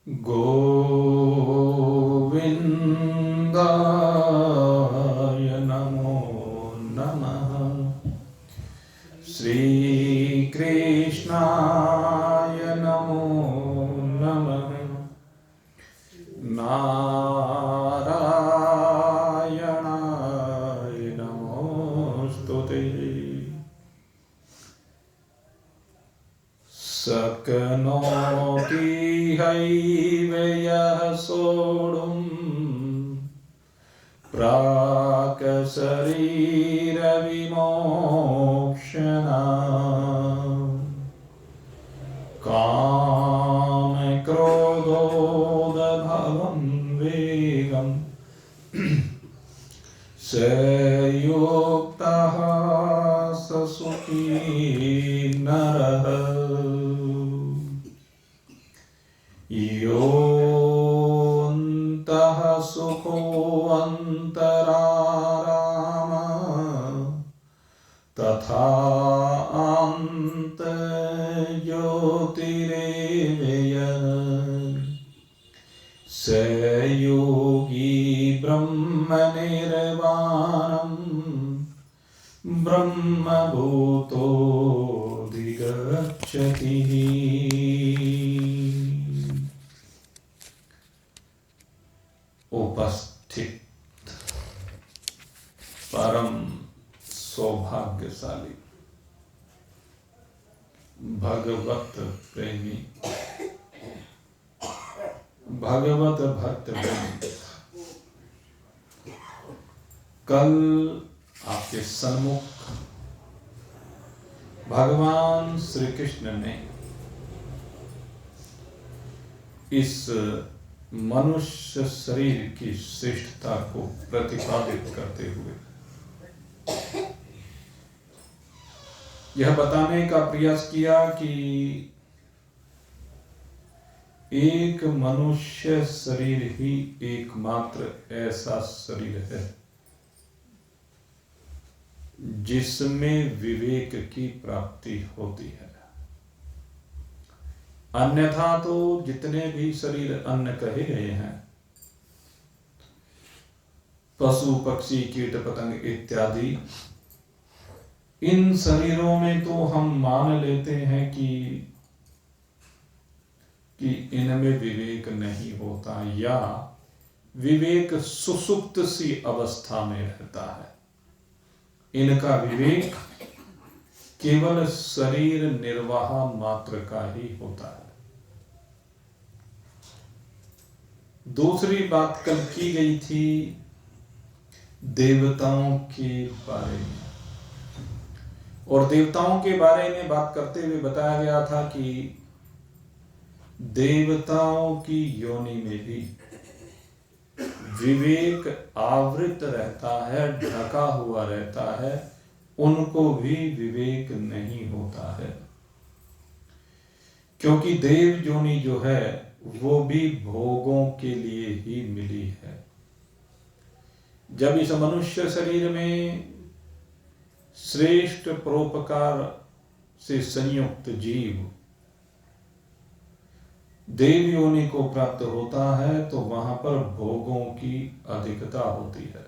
गोविन्दाय नमो नमः। श्रीकृष्णाय नमो नमः। नारायणाय नमोस्तुते। शक्नोति हैव यः सोढुं प्राक् शरीरविमोक्षणात्। कामक्रोधोद्भवं वेगं स युक्तः स सुखी नरः। योऽन्तः सुखोऽन्तराराम तथा अन्तर्ज्योतिरेव यः स योगी ब्रह्मनिर्वाणं ब्रह्मभूतोऽधिगच्छति। उपस्थित परम सौभाग्यशाली भगवत प्रेमी भगवत भक्त प्रेमी, कल आपके सन्मुख भगवान श्री कृष्ण ने इस मनुष्य शरीर की श्रेष्ठता को प्रतिपादित करते हुए यह बताने का प्रयास किया कि एक मनुष्य शरीर ही एकमात्र ऐसा शरीर है जिसमें विवेक की प्राप्ति होती है। अन्यथा तो जितने भी शरीर अन्य कहे गए हैं, पशु पक्षी कीट पतंग इत्यादि, इन शरीरों में तो हम मान लेते हैं कि इनमें विवेक नहीं होता या विवेक सुसुप्त सी अवस्था में रहता है। इनका विवेक केवल शरीर निर्वाह मात्र का ही होता है। दूसरी बात कल की गई थी देवताओं के बारे में, और देवताओं के बारे में बात करते हुए बताया गया था कि देवताओं की योनि में भी विवेक आवृत रहता है, ढका हुआ रहता है, उनको भी विवेक नहीं होता है, क्योंकि देव योनि जो है वो भी भोगों के लिए ही मिली है। जब इस मनुष्य शरीर में श्रेष्ठ परोपकार से संयुक्त जीव देव योनि को प्राप्त होता है तो वहां पर भोगों की अधिकता होती है,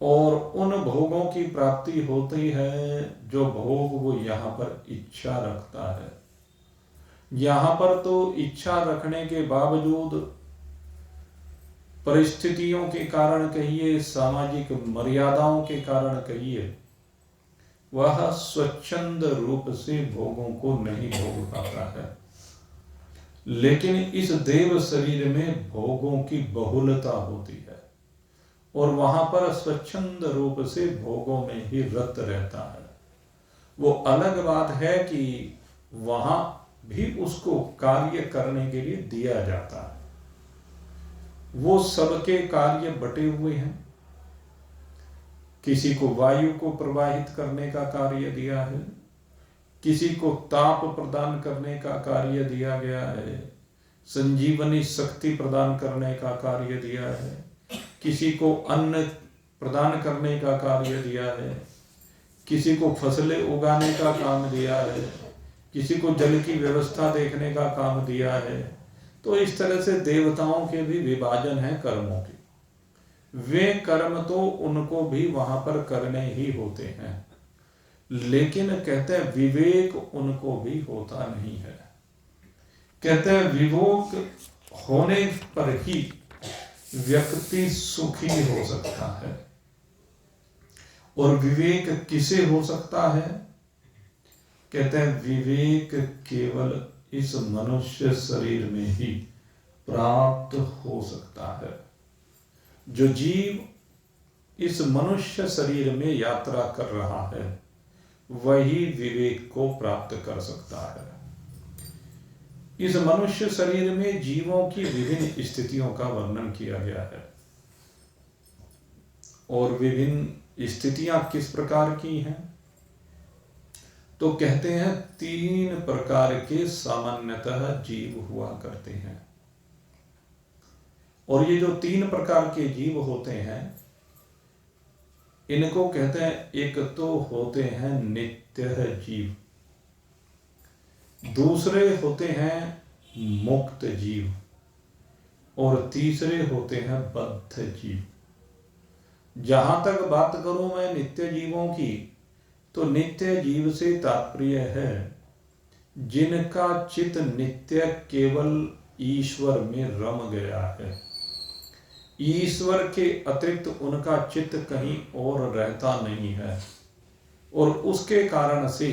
और उन भोगों की प्राप्ति होती है जो भोग वो यहाँ पर इच्छा रखता है। यहाँ पर तो इच्छा रखने के बावजूद परिस्थितियों के कारण कहिए, सामाजिक मर्यादाओं के कारण कहिए, वह स्वच्छंद रूप से भोगों को नहीं भोग पाता है। लेकिन इस देव शरीर में भोगों की बहुलता होती है और वहां पर स्वच्छंद रूप से भोगों में ही रत रहता है। वो अलग बात है कि वहां भी उसको कार्य करने के लिए दिया जाता है। वो सबके कार्य बटे हुए हैं। किसी को वायु को प्रवाहित करने का कार्य दिया है, किसी को ताप प्रदान करने का कार्य दिया गया है, संजीवनी शक्ति प्रदान करने का कार्य दिया है, किसी को अन्न प्रदान करने का कार्य दिया है, किसी को फसलें उगाने का काम दिया है, किसी को जल की व्यवस्था देखने का काम दिया है, तो इस तरह से देवताओं के भी विभाजन है कर्मों के। वे कर्म तो उनको भी वहां पर करने ही होते हैं, लेकिन कहते हैं विवेक उनको भी होता नहीं है। कहते हैं विवेक होने पर ही व्यक्ति सुखी हो सकता है। और विवेक किसे हो सकता है? कहते हैं विवेक केवल इस मनुष्य शरीर में ही प्राप्त हो सकता है। जो जीव इस मनुष्य शरीर में यात्रा कर रहा है वही विवेक को प्राप्त कर सकता है। इस मनुष्य शरीर में जीवों की विभिन्न स्थितियों का वर्णन किया गया है। और विभिन्न स्थितियां किस प्रकार की हैं? तो कहते हैं 3 प्रकार के सामान्यतः जीव हुआ करते हैं। और ये जो 3 प्रकार के जीव होते हैं इनको कहते हैं, एक तो होते हैं नित्य जीव, दूसरे होते हैं मुक्त जीव, और तीसरे होते हैं बद्ध जीव। जहां तक बात करूं मैं नित्य जीवों की, तो नित्य जीव से तात्पर्य है जिनका चित्त नित्य केवल ईश्वर में रम गया है। ईश्वर के अतिरिक्त उनका चित्त कहीं और रहता नहीं है, और उसके कारण से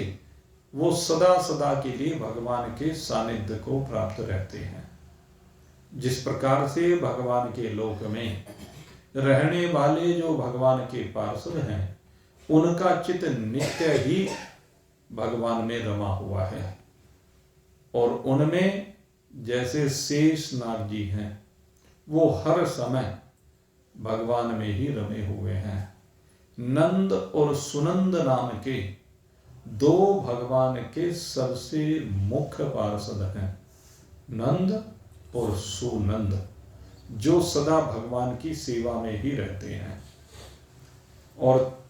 वो सदा सदा के लिए भगवान के सानिध्य को प्राप्त रहते हैं। जिस प्रकार से भगवान के लोक में रहने वाले जो भगवान के पार्षद हैं उनका चित्त नित्य ही भगवान में रमा हुआ है, और उनमें जैसे शेषनाग जी हैं वो हर समय भगवान में ही रमे हुए हैं। नंद और सुनंद नाम के 2 भगवान के सबसे मुख्य पार्षद हैं, नंद और सुनंद, जो सदा भगवान की सेवा में ही रहते हैं। और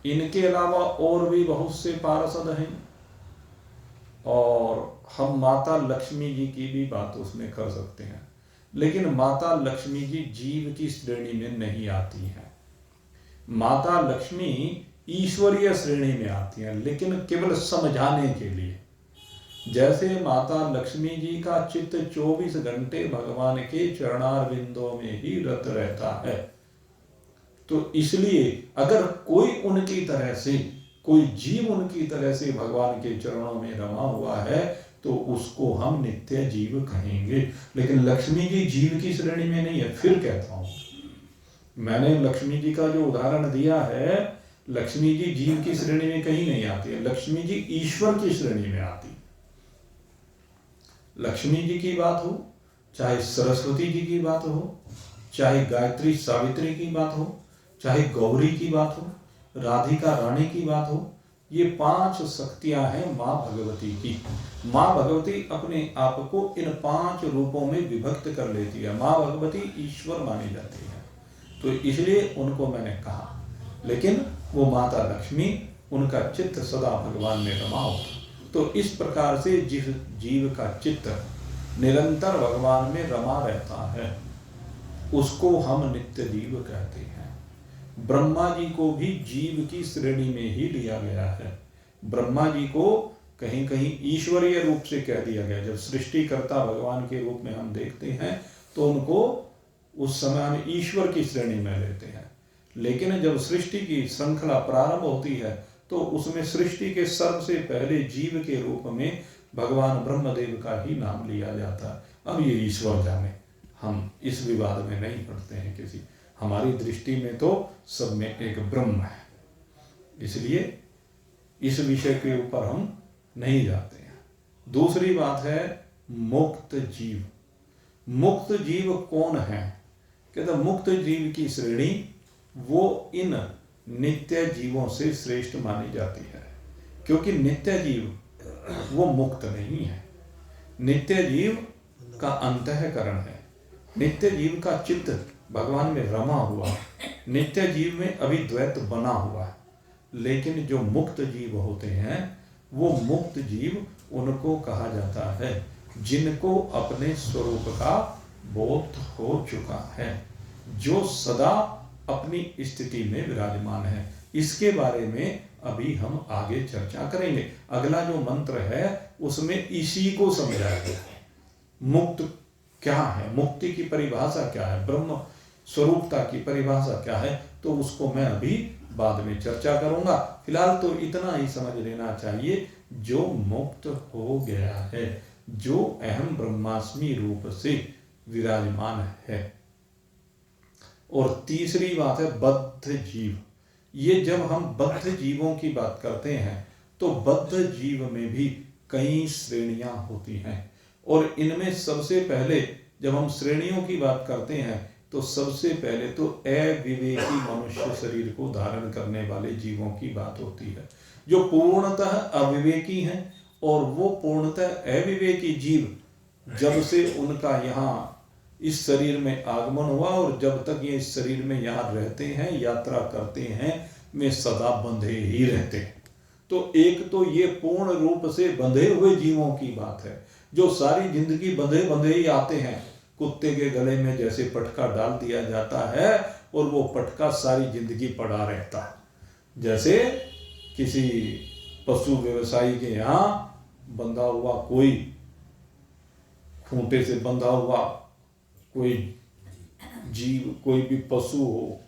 इनके अलावा और भी बहुत से पार्षद हैं, और हम माता लक्ष्मी जी की भी बात उसमें कर सकते हैं। लेकिन माता लक्ष्मी जी जीव की श्रेणी में नहीं आती हैं। माता लक्ष्मी ईश्वरीय श्रेणी में आती हैं, लेकिन केवल समझाने के लिए। जैसे माता लक्ष्मी जी का चित्त 24 घंटे भगवान के चरणारविंदों में ही रत रहता है, तो इसलिए अगर कोई उनकी तरह से, कोई जीव उनकी तरह से भगवान के चरणों में रमा हुआ है तो उसको हम नित्य जीव कहेंगे। लेकिन लक्ष्मी जी जीव की श्रेणी में नहीं है। फिर कहता हूं, मैंने लक्ष्मी जी का जो उदाहरण दिया है, लक्ष्मी जी जीव की श्रेणी में कहीं नहीं आती है, लक्ष्मी जी ईश्वर की श्रेणी में आती। लक्ष्मी जी की बात हो, चाहे सरस्वती जी की बात हो, चाहे गायत्री सावित्री की बात हो, चाहे गौरी की बात हो, राधिका रानी की बात हो, ये 5 शक्तियां हैं मां भगवती की। मां भगवती अपने आप को इन 5 रूपों में विभक्त कर लेती है। मां भगवती ईश्वर मानी जाती है, तो इसलिए उनको मैंने कहा। लेकिन वो माता लक्ष्मी, उनका चित्त सदा भगवान में रमा होता। तो इस प्रकार से जिस जीव का चित्त निरंतर भगवान में रमा रहता है उसको हम नित्य जीव कहते हैं। ब्रह्मा जी को भी जीव की श्रेणी में ही लिया गया है। ब्रह्मा जी को कहीं कहीं ईश्वरीय रूप से कह दिया गया। जब सृष्टिकर्ता भगवान के रूप में हम देखते हैं तो उनको उस समय हम ईश्वर की श्रेणी में लेते हैं। लेकिन जब सृष्टि की श्रृंखला प्रारंभ होती है तो उसमें सृष्टि के सबसे पहले जीव के रूप में भगवान ब्रह्मदेव का ही नाम लिया जाता है। अब ये ईश्वर जाने, हम इस विवाद में नहीं पड़ते हैं किसी। हमारी दृष्टि में तो सब में एक ब्रह्म है, इसलिए इस विषय के ऊपर हम नहीं जाते हैं। दूसरी बात है मुक्त जीव। मुक्त जीव कौन है? कहते मुक्त जीव की श्रेणी वो इन नित्य जीवों से श्रेष्ठ मानी जाती है, क्योंकि नित्य जीव वो मुक्त नहीं है। नित्य जीव का अंतःकरण है, नित्य जीव का चित्त भगवान में रमा हुआ, नित्य जीव में अभी द्वैत बना हुआ है। लेकिन जो मुक्त जीव होते हैं वो मुक्त जीव उनको कहा जाता है जिनको अपने स्वरूप का बोध हो चुका है, जो सदा अपनी स्थिति में विराजमान है। इसके बारे में अभी हम आगे चर्चा करेंगे। अगला जो मंत्र है उसमें इसी को समझाया गया है। मुक्त क्या है, मुक्ति की परिभाषा क्या है, ब्रह्म स्वरूपता की परिभाषा क्या है, तो उसको मैं अभी बाद में चर्चा करूंगा। फिलहाल तो इतना ही समझ लेना चाहिए, जो मुक्त हो गया है, जो अहम ब्रह्मास्मि रूप से विराजमान है। और तीसरी बात है बद्ध जीव। ये जब हम बद्ध जीवों की बात करते हैं तो बद्ध जीव में भी कई श्रेणियां होती हैं, और इनमें सबसे पहले जब हम श्रेणियों की बात करते हैं तो सबसे पहले तो अविवेकी मनुष्य शरीर को धारण करने वाले जीवों की बात होती है, जो पूर्णतः अविवेकी हैं। और वो पूर्णतः अविवेकी जीव जब से उनका यहाँ इस शरीर में आगमन हुआ और जब तक ये इस शरीर में यहाँ रहते हैं, यात्रा करते हैं, में सदा बंधे ही रहते हैं। तो एक तो ये पूर्ण रूप से बंधे हुए जीवों की बात है, जो सारी जिंदगी बंधे बंधे ही आते हैं। कुत्ते के गले में जैसे पटका डाल दिया जाता है और वो पटका सारी जिंदगी पड़ा रहता है। जैसे किसी पशु व्यवसायी के यहाँ बंधा हुआ कोई, खूंटे से बंधा हुआ कोई जीव, कोई भी पशु हो,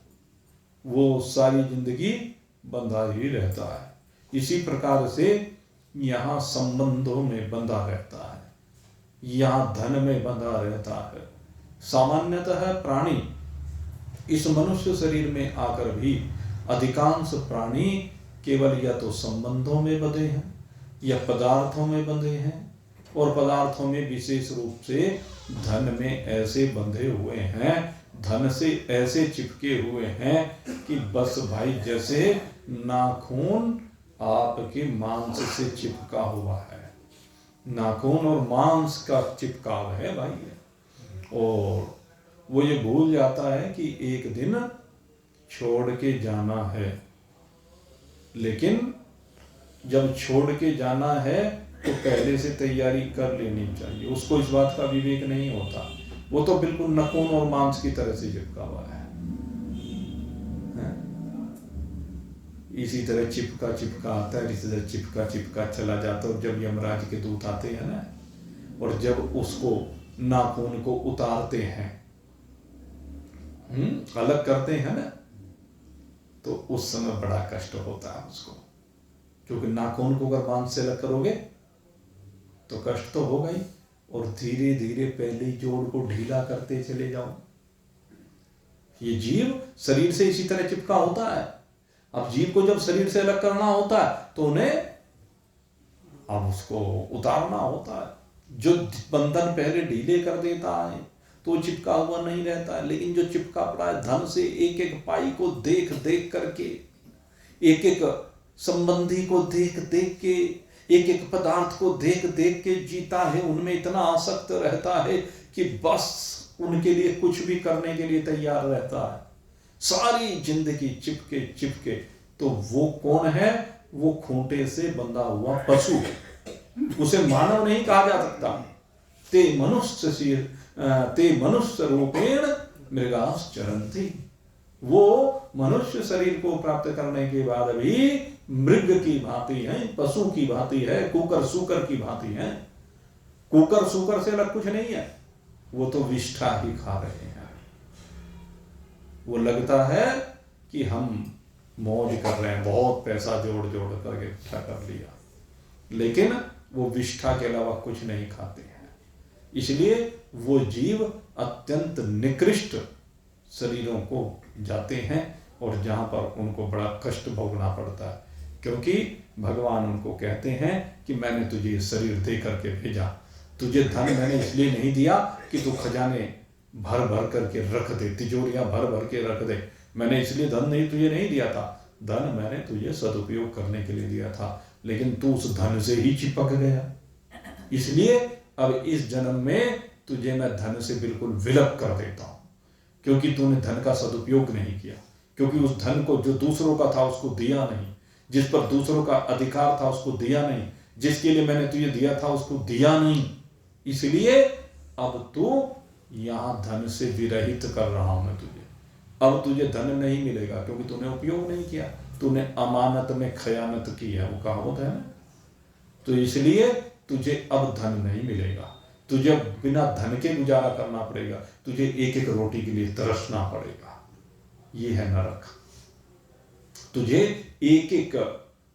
वो सारी जिंदगी बंधा ही रहता है। इसी प्रकार से यहाँ संबंधों में बंधा रहता है, यहाँ धन में बंधा रहता है। सामान्यतः प्राणी इस मनुष्य शरीर में आकर भी अधिकांश प्राणी केवल या तो संबंधों में बंधे हैं या पदार्थों में बंधे हैं, और पदार्थों में विशेष रूप से धन में ऐसे बंधे हुए हैं, धन से ऐसे चिपके हुए हैं कि बस भाई जैसे नाखून आपके मांस से चिपका हुआ है, नाखून और मांस का चिपकाव है भाई। और वो ये भूल जाता है कि एक दिन छोड़ के जाना है, लेकिन जब छोड़ के जाना है तो पहले से तैयारी कर लेनी चाहिए। उसको इस बात का विवेक नहीं होता, वो तो बिल्कुल नाखून और मांस की तरह से चिपका हुआ है। इसी तरह चिपका चिपका आता है, इसी तरह चिपका चिपका चला जाता है। और जब यमराज के दूत आते हैं ना, और जब उसको नाखून को उतारते हैं, अलग करते हैं ना, तो उस समय बड़ा कष्ट होता है उसको, क्योंकि नाखून को अगर मांस से अलग करोगे तो कष्ट तो होगा ही, और धीरे धीरे पहले जोड़ को ढीला करते चले जाओ। ये जीव शरीर से इसी तरह चिपका होता है। अब जीव को जब शरीर से अलग करना होता है तो उन्हें अब उसको उतारना होता है। जो बंधन पहले ढीले कर देता है तो चिपका हुआ नहीं रहता है, लेकिन जो चिपका पड़ा है धन से, एक एक पाई को देख देख करके, एक एक संबंधी को देख देख के, एक एक पदार्थ को देख देख के जीता है, उनमें इतना आसक्त रहता है कि बस उनके लिए कुछ भी करने के लिए तैयार रहता है, सारी जिंदगी चिपके चिपके। तो वो कौन है? वो खूंटे से बंधा हुआ पशु, उसे मानव नहीं कहा जा सकता। ते मनुष्य रूपेण मृगास चरन्ति। वो मनुष्य शरीर को प्राप्त करने के बाद भी मृग की भांति है, पशु की भांति है, कुकर सूकर की भांति है। कुकर सूकर से अलग कुछ नहीं है, वो तो विष्ठा ही खा रहे हैं। वो लगता है कि हम मौज कर रहे हैं, बहुत पैसा जोड़ जोड़ करके इकट्ठा कर लिया, लेकिन वो विष्ठा के अलावा कुछ नहीं खाते हैं। इसलिए वो जीव अत्यंत निकृष्ट शरीरों को जाते हैं, और जहां पर उनको बड़ा कष्ट भोगना पड़ता है, क्योंकि भगवान उनको कहते हैं कि मैंने तुझे शरीर दे करके भेजा, तुझे धन मैंने इसलिए नहीं दिया कि तू खजाने भर भर करके रख दे, तिजोरियां भर भर के रख दे। मैंने इसलिए धन नहीं तुझे नहीं दिया था, धन मैंने तुझे सदुपयोग करने के लिए दिया था, लेकिन तू उस धन से ही चिपक गया। इसलिए अब इस जन्म में तुझे मैं धन से बिल्कुल विलप कर देता हूं, क्योंकि तूने धन का सदुपयोग नहीं किया, क्योंकि उस धन को जो दूसरों का था उसको दिया नहीं, जिस पर दूसरों का अधिकार था उसको दिया नहीं, जिसके लिए मैंने तुझे दिया था उसको दिया नहीं। इसलिए अब तू यहां धन से विरहित कर रहा हूं मैं तुझे। अब तुझे धन नहीं मिलेगा क्योंकि तूने उपयोग नहीं किया, तूने अमानत में खयानत की है, वो कहावत है ना। तो इसलिए तुझे अब धन नहीं मिलेगा, तुझे बिना धन के गुजारा करना पड़ेगा, तुझे एक एक रोटी के लिए तरसना पड़ेगा। ये है नरक। तुझे एक एक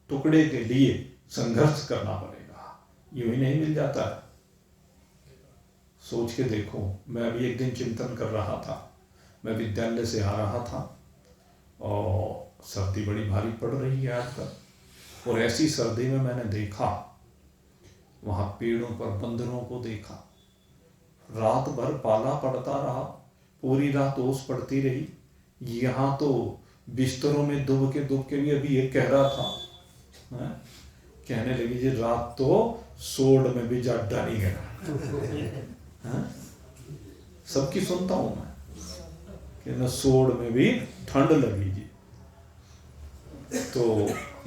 टुकड़े के लिए संघर्ष करना पड़ेगा, यूं ही नहीं मिल जाता है। सोच के देखो, मैं अभी एक दिन चिंतन कर रहा था, मैं विद्यालय से आ रहा था और सर्दी बड़ी भारी पड़ रही है आजकल, और ऐसी सर्दी में मैंने देखा वहां पेड़ों पर बंदरों को देखा, रात भर पाला पड़ता रहा, पूरी रात ओस पड़ती रही। यहाँ तो बिस्तरों में दुब के भी अभी ये कह रहा था, कहने लगी जी रात तो सोड में भी जाडा नहीं गया। सबकी सुनता हूं मैं कि न सोड में भी ठंड लगी जी। तो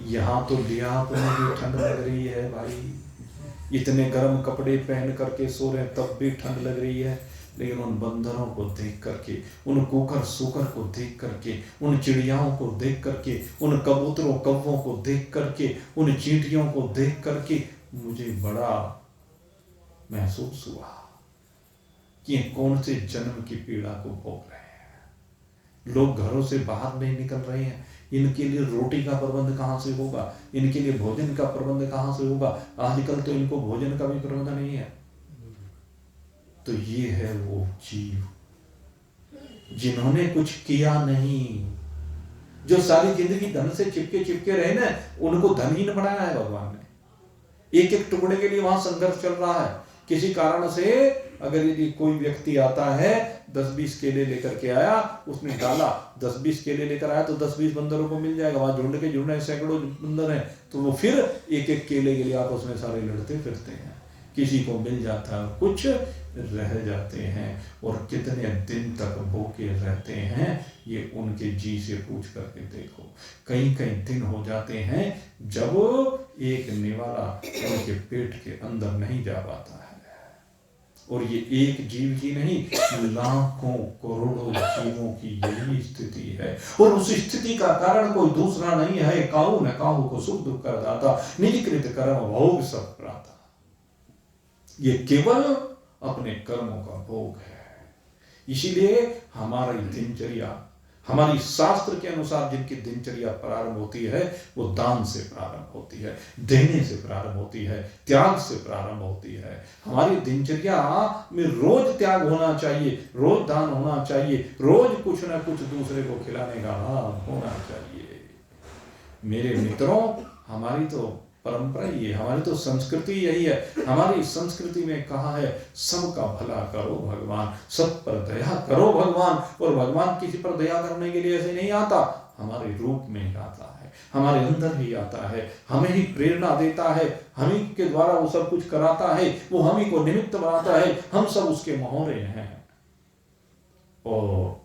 यहां तो लियाप में भी ठंड लग रही है भाई, इतने गर्म कपड़े पहन करके सो रहे हैं तब भी ठंड लग रही है। लेकिन उन बंदरों को देख करके, उन कुकर सुकर को देख करके, उन चिड़ियाओं को देख करके, उन कबूतरों कौवों को देख करके, उन चींटियों को देख करके मुझे बड़ा महसूस हुआ कि कौन से जन्म की पीड़ा को भोग रहे हैं। लोग घरों से बाहर नहीं निकल रहे हैं, इनके लिए रोटी का प्रबंध कहां से होगा, इनके लिए भोजन का प्रबंध कहां से होगा। आजकल तो इनको भोजन का भी प्रबंध नहीं है। तो ये है वो जीव जिन्होंने कुछ किया नहीं, जो सारी जिंदगी धन से चिपके रहे ना, उनको धनहीन बनाया है भगवान ने। एक एक टुकड़े के लिए वहां संघर्ष चल रहा है। किसी कारण से अगर यदि कोई व्यक्ति आता है 10-20 केले लेकर के आया, उसने डाला, 10-20 केले लेकर आया तो 10-20 बंदरों को मिल जाएगा। वहां झुंड के झुंड सैकड़ों बंदर हैं, तो वो फिर एक एक केले के लिए आपस में सारे लड़ते फिरते हैं। किसी को मिल जाता है, कुछ रह जाते हैं, और कितने दिन तक भूखे रहते हैं ये उनके जी से पूछ करके देखो। कई कई दिन हो जाते हैं जब एक निवाला उनके पेट के अंदर नहीं जा पाता है। और ये एक जीव ही नहीं, लाखों करोड़ों जीवों की यही स्थिति है। और उस स्थिति का कारण कोई दूसरा नहीं है, काऊ न काऊ को सुख दुख कर दाता, निजकृत कर्म भोग सब प्राता। ये केवल अपने कर्मों का भोग है। इसीलिए हमारी दिनचर्या, हमारी शास्त्र के अनुसार जिनकी दिनचर्या प्रारंभ होती है वो दान से प्रारंभ होती है, देने से प्रारंभ होती है, त्याग से प्रारंभ होती है। हमारी दिनचर्या में रोज त्याग होना चाहिए, रोज दान होना चाहिए, रोज कुछ ना कुछ दूसरे को खिलाने का होना चाहिए। मेरे मित्रों, हमारी तो परंपरा ही है, हमारी तो संस्कृति यही है। हमारी संस्कृति में कहा है सबका भला करो भगवान, सब पर दया करो भगवान। और भगवान किसी पर दया करने के लिए ऐसे नहीं आता, हमारे रूप में ही आता है, हमारे अंदर ही आता है, हमें ही प्रेरणा देता है, हम ही के द्वारा वो सब कुछ कराता है, वो हम ही को निमित्त बनाता है, हम सब उसके मोहरे हैं। और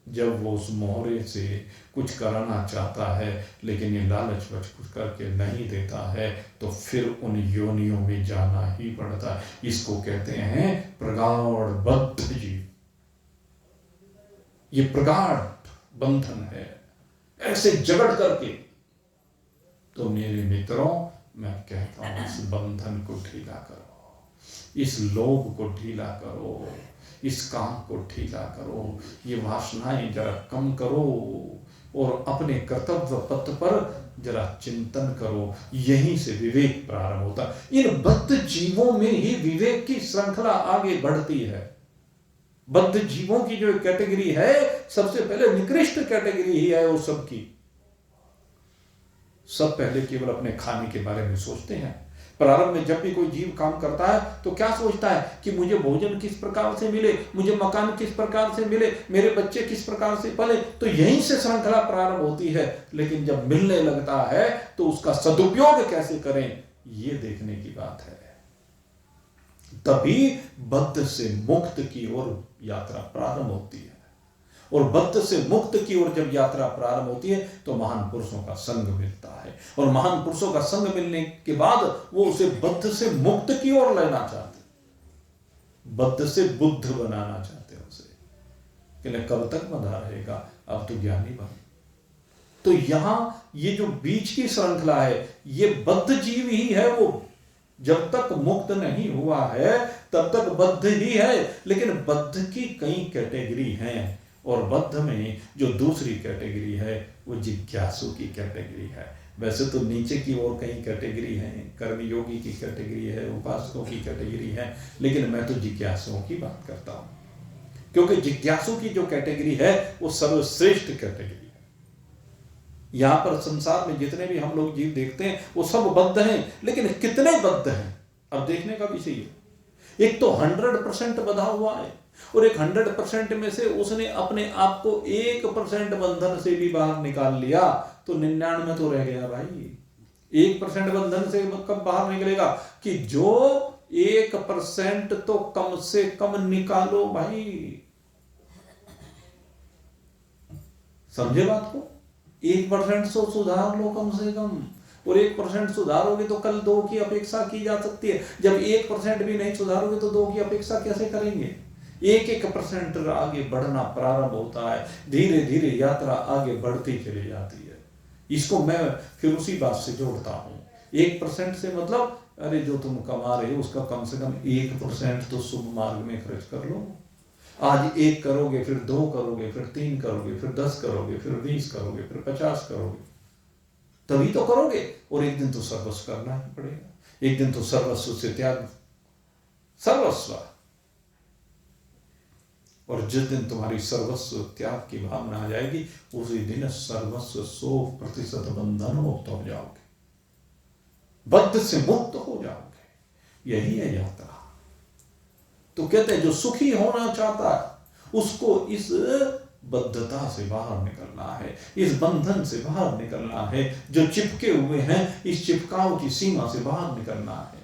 जब वो उस मोहरे से कुछ कराना चाहता है लेकिन ये लालच बच कुछ करके नहीं देता है, तो फिर उन योनियों में जाना ही पड़ता है। इसको कहते हैं प्रगाढ़ बद्ध जीव। ये प्रगाढ़ बंधन है, ऐसे जगड़ करके। तो मेरे मित्रों, मैं कहता हूं इस बंधन को ढीला करो, इस लोभ को ढीला करो, इस काम को ढीला करो, ये वासनाएं जरा कम करो और अपने कर्तव्य पथ पर जरा चिंतन करो। यहीं से विवेक प्रारंभ होता है। इन बद्ध जीवों में ही विवेक की श्रृंखला आगे बढ़ती है। बद्ध जीवों की जो कैटेगरी है, सबसे पहले निकृष्ट कैटेगरी ही है वो सबकी। सब पहले केवल अपने खाने के बारे में सोचते हैं। प्रारंभ में जब भी कोई जीव काम करता है तो क्या सोचता है कि मुझे भोजन किस प्रकार से मिले, मुझे मकान किस प्रकार से मिले, मेरे बच्चे किस प्रकार से पले। तो यहीं से श्रृंखला प्रारंभ होती है। लेकिन जब मिलने लगता है तो उसका सदुपयोग कैसे करें, ये देखने की बात है। तभी बद्ध से मुक्त की ओर यात्रा प्रारंभ होती है। और बद्ध से मुक्त की ओर जब यात्रा प्रारंभ होती है तो महान पुरुषों का संग मिलता है। और महान पुरुषों का संग मिलने के बाद वो उसे बद्ध से मुक्त की ओर लेना चाहते। बद्ध से बुद्ध बनाना चाहते हैं उसे, कि कब तक बंधा रहेगा, अब तो ज्ञानी बन। तो यहां ये जो बीच की श्रृंखला है, ये बद्ध जीव ही है, वो जब तक मुक्त नहीं हुआ है तब तक बद्ध ही है। लेकिन बद्ध की कई कैटेगरी हैं, और बद्ध में जो दूसरी कैटेगरी है वो जिज्ञासु की कैटेगरी है। वैसे तो नीचे की ओर कई कैटेगरी हैं, कर्मयोगी की कैटेगरी है, उपासकों की कैटेगरी है, लेकिन मैं तो जिज्ञासुओं की बात करता हूं, क्योंकि जिज्ञासु की जो कैटेगरी है वो सर्वश्रेष्ठ कैटेगरी है। यहां पर संसार में जितने भी हम लोग जीव देखते हैं वो सब बद्ध हैं, लेकिन कितने बद्ध हैं अब देखने का विषय है। एक तो 100% बंधा हुआ है, और एक 100% में से उसने अपने आप को 1% बंधन से भी बाहर निकाल लिया, तो 99 तो रह गया भाई। 1% बंधन से कब बाहर निकलेगा, कि जो 1% तो कम से कम निकालो भाई। समझे बात को? 1% तो सुधार लो कम से कम, और 1% सुधारोगे तो कल 2 की अपेक्षा की जा सकती है। जब 1% भी नहीं सुधारोगे तो 2 की अपेक्षा कैसे करेंगे? 1% आगे बढ़ना प्रारंभ होता है, धीरे धीरे यात्रा आगे बढ़ती चली जाती है। इसको मैं फिर उसी बात से जोड़ता हूं। 1% से मतलब, अरे जो तुम कमा रहे हो उसका कम से कम 1% तो शुभ मार्ग में खर्च कर लो। आज 1 करोगे, फिर 2 करोगे, फिर 3 करोगे, फिर 10 करोगे, फिर 20 करोगे, फिर 50 करोगे, तभी तो करोगे। और एक दिन तो सर्वस्व करना ही पड़ेगा, एक दिन तो सर्वस्व से त्याग, सर्वस्व। और जिस दिन तुम्हारी सर्वस्व त्याग की भावना आ जाएगी, उसी दिन सर्वस्व 100% बंधन मुक्त हो जाओगे, बद्ध से मुक्त हो जाओगे। यही है यात्रा। तो कहते हैं जो सुखी होना चाहता है उसको इस बद्धता से बाहर निकलना है, इस बंधन से बाहर निकलना है, जो चिपके हुए हैं इस चिपकाव की सीमा से बाहर निकलना है।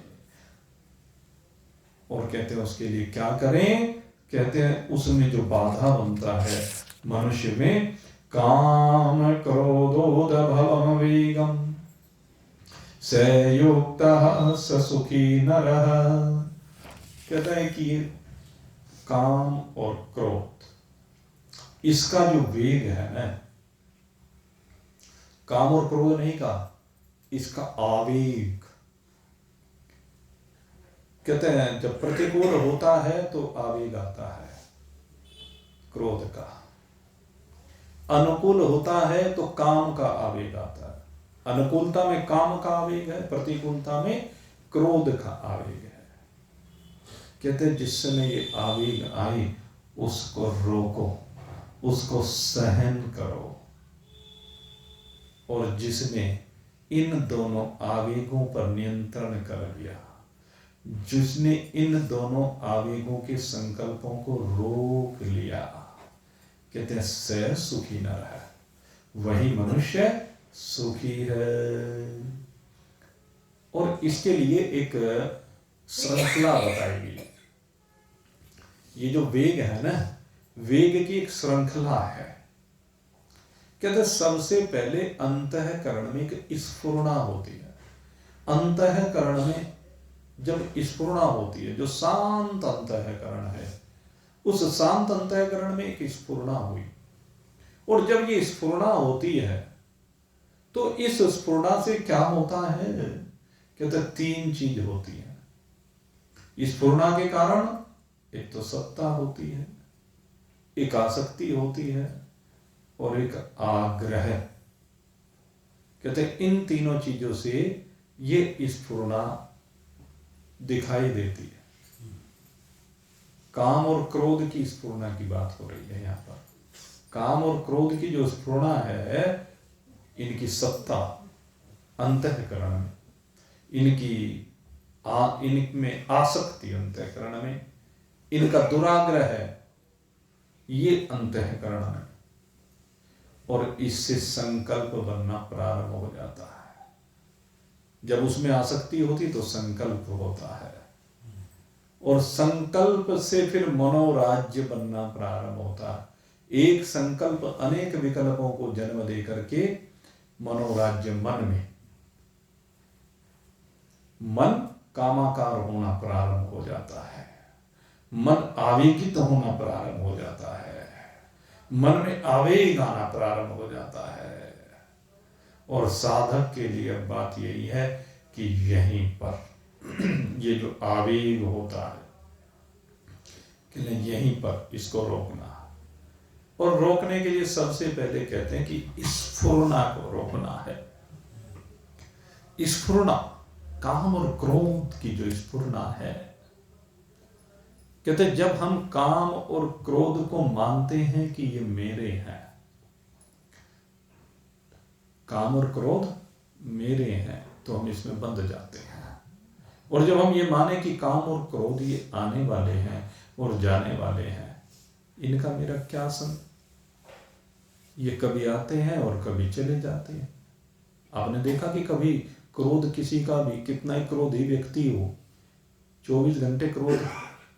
और कहते हैं उसके लिए क्या करें? कहते हैं उसमें जो बाधा बनता है मनुष्य में, काम क्रोधोद भवम वेगम सयुक्तः स सुखी नरः। कहता है कि काम और क्रोध, इसका जो वेग है ना, काम और क्रोध नहीं कहा, इसका आवेग। कहते हैं जब प्रतिकूल होता है तो आवेग आता है क्रोध का, अनुकूल होता है तो काम का आवेग आता है। अनुकूलता में काम का आवेग है, प्रतिकूलता में क्रोध का आवेग है। कहते हैं जिस समय ये आवेग आए उसको रोको, उसको सहन करो। और जिसने इन दोनों आवेगों पर नियंत्रण कर लिया, जिसने इन दोनों आवेगों के संकल्पों को रोक लिया, कहते हैं स सुखी न रहा, वही मनुष्य सुखी है। और इसके लिए एक श्रृंखला बताई गई। ये जो वेग है ना, वेग की एक श्रृंखला है। कहते सबसे पहले अंतःकरण में एक स्फुरणा होती है। अंतःकरण में जब स्फुरणा होती है, जो शांत अंतःकरण है, उस शांत अंतःकरण में एक स्फुरणा हुई। और जब ये स्फुरणा होती है तो इस स्फुरणा से क्या होता है? कहते 3 चीज होती है स्फुरणा के कारण। एक तो सत्ता होती है, एक आसक्ति होती है, और एक आग्रह। कहते हैं इन तीनों चीजों से ये स्फुरणा दिखाई देती है। काम और क्रोध की स्फुरणा की बात हो रही है यहाँ पर। काम और क्रोध की जो स्फुरणा है, इनकी सत्ता अंतःकरण में, इनमें आसक्ति अंतःकरण में, इनका दुराग्रह है ये अंतःकरण में, और इससे संकल्प बनना प्रारंभ हो जाता है। जब उसमें आसक्ति होती तो संकल्प होता है, और संकल्प से फिर मनोराज्य बनना प्रारंभ होता है। एक संकल्प अनेक विकल्पों को जन्म दे करके मनोराज्य मन कामाकार होना प्रारंभ हो जाता है। मन आवेगित होना प्रारंभ हो जाता है, मन में आवेग आना प्रारंभ हो जाता है। और साधक के लिए अब बात यही है कि यहीं पर ये जो आवेग होता है कि नहीं, यहीं पर इसको रोकना। और रोकने के लिए सबसे पहले कहते हैं कि स्फुरना को रोकना है। स्फुरना, काम और क्रोध की जो स्फुरना है, कहते जब हम काम और क्रोध को मानते हैं कि ये मेरे हैं, काम और क्रोध मेरे हैं, तो हम इसमें बंध जाते हैं। और जब हम ये माने कि काम और क्रोध ये आने वाले हैं और जाने वाले हैं, इनका मेरा क्या संग, ये कभी आते हैं और कभी चले जाते हैं। आपने देखा कि कभी क्रोध किसी का भी, कितना ही क्रोधी व्यक्ति हो, 24 घंटे क्रोध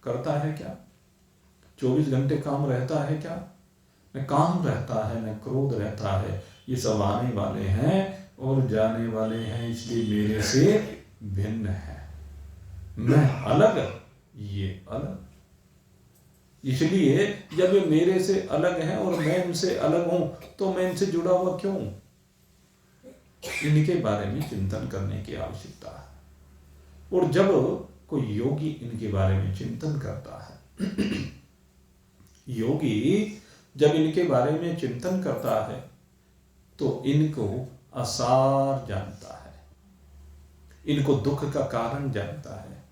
करता है क्या? 24 घंटे काम रहता है क्या? न काम रहता है, न क्रोध रहता है। ये सब आने वाले हैं और जाने वाले हैं, इसलिए मेरे से भिन्न है। मैं अलग, ये अलग। इसलिए जब ये मेरे से अलग हैं और मैं इनसे अलग हूं, तो मैं इनसे जुड़ा हुआ क्यों? इनके बारे में चिंतन करने की आवश्यकता है। और जब कोई योगी इनके बारे में चिंतन करता है, योगी जब इनके बारे में चिंतन करता है, तो इनको आसार जानता है, इनको दुख का कारण जानता है,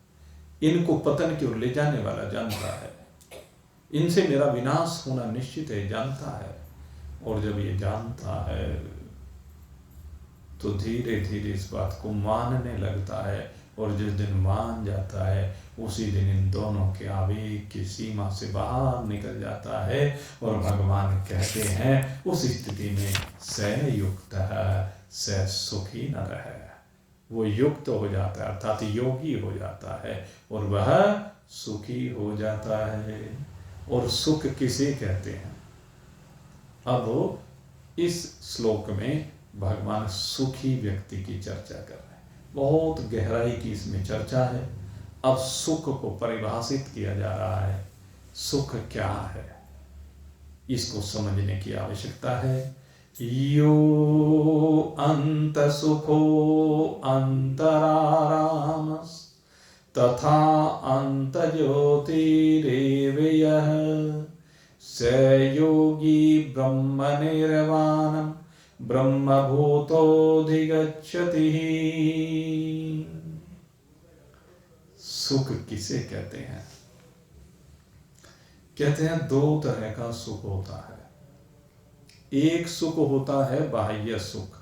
इनको पतन की ओर ले जाने वाला जानता है, इनसे मेरा विनाश होना निश्चित है जानता है। और जब ये जानता है तो धीरे धीरे इस बात को मानने लगता है। और जिस दिन मान जाता है उसी दिन इन दोनों के आवेग की सीमा से बाहर निकल जाता है। और भगवान कहते हैं उस स्थिति में स युक्त है स सुखी न रहे, वो युक्त हो जाता है अर्थात योगी हो जाता है और वह सुखी हो जाता है। और सुख किसे कहते हैं? अब इस श्लोक में भगवान सुखी व्यक्ति की चर्चा कर रहे हैं, बहुत गहराई की इसमें चर्चा है। अब सुख को परिभाषित किया जा रहा है, सुख क्या है इसको समझने की आवश्यकता है। यो अंत सुखो अंतराराम तथा अंत ज्योतिरेव यः स योगी ब्रह्म निर्वाणम् ब्रह्मभूतोऽधिगच्छति। सुख किसे कहते हैं? कहते हैं दो तरह का सुख होता है। एक सुख होता है बाह्य सुख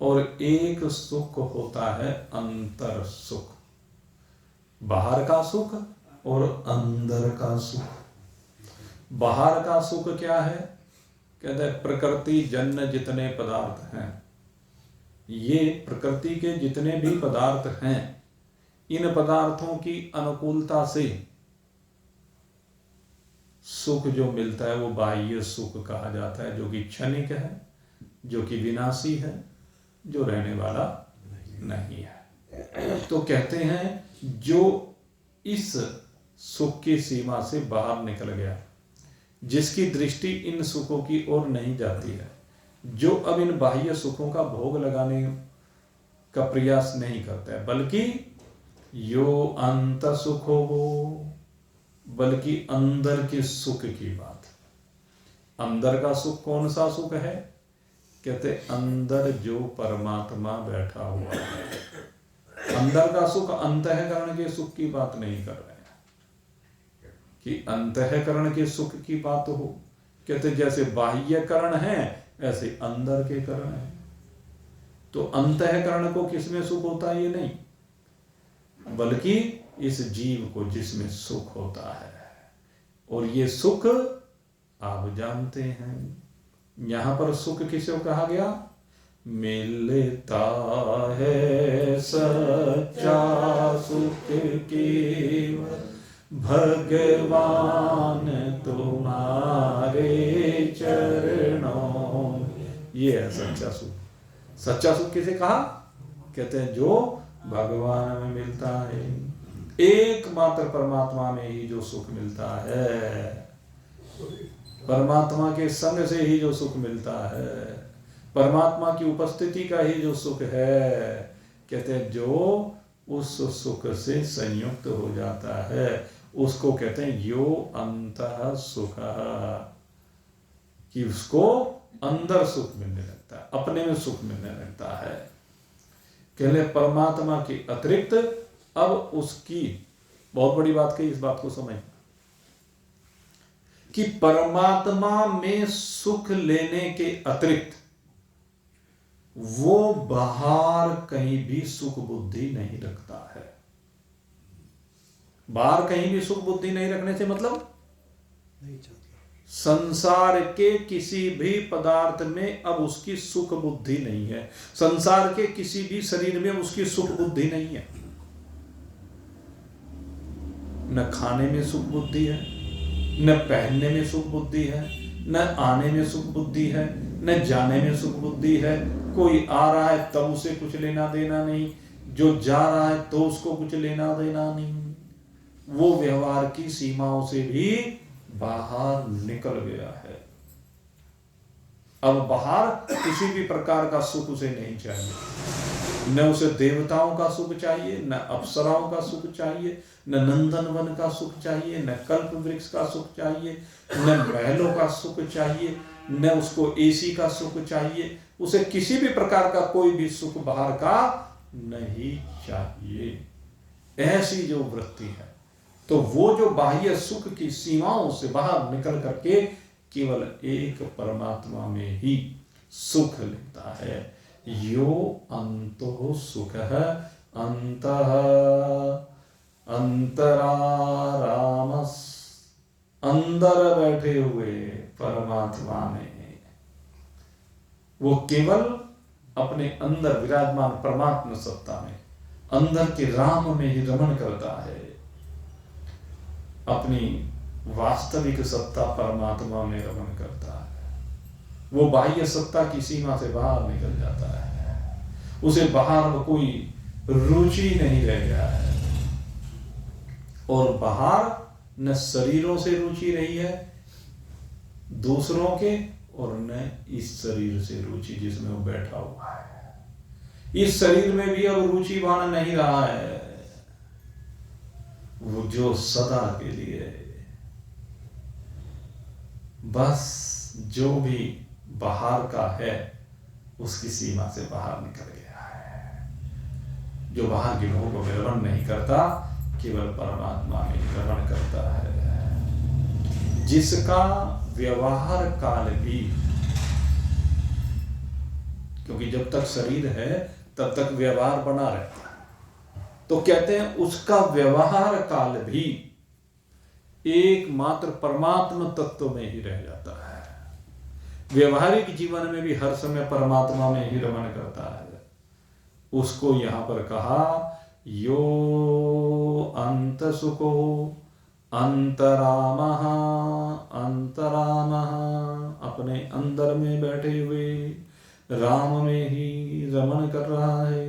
और एक सुख होता है अंतर सुख। बाहर का सुख और अंदर का सुख। बाहर का सुख क्या है? कहते हैं प्रकृति जन्य जितने पदार्थ हैं, ये प्रकृति के जितने भी पदार्थ हैं, इन पदार्थों की अनुकूलता से सुख जो मिलता है वो बाह्य सुख कहा जाता है, जो कि क्षणिक है, जो कि विनाशी है, जो रहने वाला नहीं है। तो कहते हैं जो इस सुख की सीमा से बाहर निकल गया, जिसकी दृष्टि इन सुखों की ओर नहीं जाती है, जो अब इन बाह्य सुखों का भोग लगाने का प्रयास नहीं करता है, बल्कि यो अंत सुख हो, बल्कि अंदर के सुख की बात। अंदर का सुख कौन सा सुख है? कहते अंदर जो परमात्मा बैठा हुआ है। अंदर का सुख अंतःकरण के सुख की बात नहीं कर रहे हैं कि अंतःकरण के सुख की बात हो। कहते जैसे बाह्य करण है ऐसे अंदर के करण है। तो अंतःकरण को किसमें सुख होता है ये नहीं, बल्कि इस जीव को जिसमें सुख होता है। और ये सुख आप जानते हैं, यहां पर सुख किसे कहा गया? मिलता है सच्चा सुख केवल भगवान तुम्हारे चरणों। ये है सच्चा सुख। सच्चा सुख किसे कहा? कहते हैं जो भगवान में मिलता है। एकमात्र परमात्मा में ही जो सुख मिलता है, परमात्मा के संग से ही जो सुख मिलता है, परमात्मा की उपस्थिति का ही जो सुख है, कहते हैं जो उस सुख से संयुक्त हो जाता है उसको कहते हैं यो अंतः सुख, कि उसको अंदर सुख मिलने लगता है, अपने में सुख मिलने लगता है। कहले परमात्मा के अतिरिक्त अब उसकी, बहुत बड़ी बात कही, इस बात को समझ कि परमात्मा में सुख लेने के अतिरिक्त वो बाहर कहीं भी सुख बुद्धि नहीं रखता है। बाहर कहीं भी सुख बुद्धि नहीं रखने से मतलब नहीं चाहता, संसार के किसी भी पदार्थ में अब उसकी सुख बुद्धि नहीं है, संसार के किसी भी शरीर में उसकी सुख बुद्धि नहीं है। न खाने में सुख बुद्धि है, न पहनने में सुख बुद्धि है, न आने में सुख बुद्धि है, न जाने में सुख बुद्धि है। कोई आ रहा है तब उसे कुछ लेना देना नहीं, जो जा रहा है तो उसको कुछ लेना देना नहीं। वो व्यवहार की सीमाओं से भी बाहर निकल गया है। अब बाहर किसी भी प्रकार का सुख उसे नहीं चाहिए, न उसे देवताओं का सुख चाहिए, न अप्सराओं का सुख चाहिए, न नंदन वन का सुख चाहिए, न कल्प वृक्ष का सुख चाहिए, न महलों का सुख चाहिए, न उसको एसी का सुख चाहिए। उसे किसी भी प्रकार का कोई भी सुख बाहर का नहीं चाहिए। ऐसी जो वृत्ति है, तो वो जो बाह्य सुख की सीमाओं से बाहर निकल करके केवल एक परमात्मा में ही सुख लेता है। यो अंतो सुख है अंतः अंतरारामस, अंदर बैठे हुए परमात्मा में वो केवल अपने अंदर विराजमान परमात्मा सत्ता में, अंदर के राम में ही रमण करता है। अपनी वास्तविक सत्ता परमात्मा में रमण करता है। वो बाह्य सत्ता की सीमा से बाहर निकल जाता है, उसे बाहर में कोई रुचि नहीं रह गया है। और बाहर न शरीरों से रुचि रही है दूसरों के, और न इस शरीर से रुचि जिसमें वो बैठा हुआ है। इस शरीर में भी अब रुचिवान नहीं रहा है। वो जो सदा के लिए बस जो भी बाहर का है उसकी सीमा से बाहर निकल गया है। जो बाहर की भोग में रमण नहीं करता, केवल परमात्मा में रमण करता है। जिसका व्यवहार काल भी, क्योंकि जब तक शरीर है तब तक व्यवहार बना रहता है, तो कहते हैं उसका व्यवहार काल भी एकमात्र परमात्मा तत्व में ही रह जाता है। व्यवहारिक जीवन में भी हर समय परमात्मा में ही रमण करता है। उसको यहां पर कहा यो अंत सुखो अंतरामः, अंतरामः अपने अंदर में बैठे हुए राम में ही रमण कर रहा है।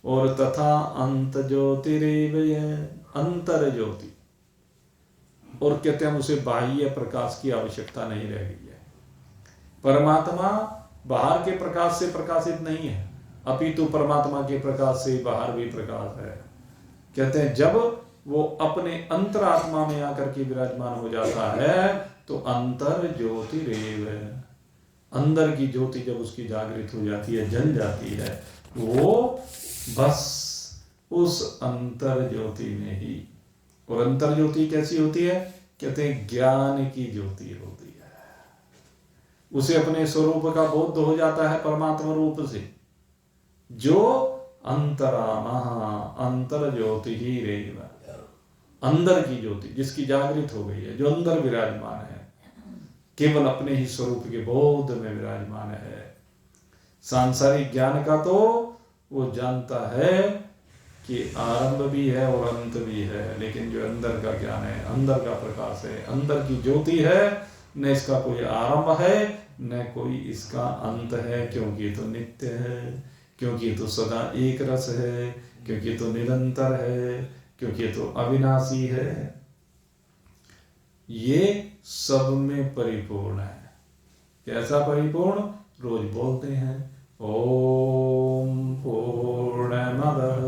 और तथा अंत ज्योतिरेव, अंतर ज्योति, और कहते हैं उसे बाह्य प्रकाश की आवश्यकता नहीं रह गई है। परमात्मा बाहर के प्रकाश से प्रकाशित नहीं है, अपितु परमात्मा के प्रकाश से बाहर भी प्रकाश है। कहते हैं जब वो अपने अंतरात्मा में आकर के विराजमान हो जाता है तो अंतर ज्योतिरेव, अंदर की ज्योति जब उसकी जागृत हो जाती है, जल जाती है, वो बस उस अंतर ज्योति में ही। और अंतर ज्योति कैसी होती है? कहते हैं ज्ञान की ज्योति होती है। उसे अपने स्वरूप का बोध हो जाता है परमात्मा रूप से। जो अंतरामः, अंतर ज्योति ही रेव, अंदर की ज्योति जिसकी जागृत हो गई है, जो अंदर विराजमान है, केवल अपने ही स्वरूप के बोध में विराजमान है। सांसारिक ज्ञान का तो वो जानता है कि आरंभ भी है और अंत भी है, लेकिन जो अंदर का ज्ञान है, अंदर का प्रकाश है, अंदर की ज्योति है, न इसका कोई आरंभ है न कोई इसका अंत है, क्योंकि ये तो नित्य है, क्योंकि ये तो सदा एक रस है, क्योंकि ये तो निरंतर है, क्योंकि ये तो अविनाशी है, ये सब में परिपूर्ण है। कैसा परिपूर्ण? रोज बोलते हैं ओम पूर्णमदः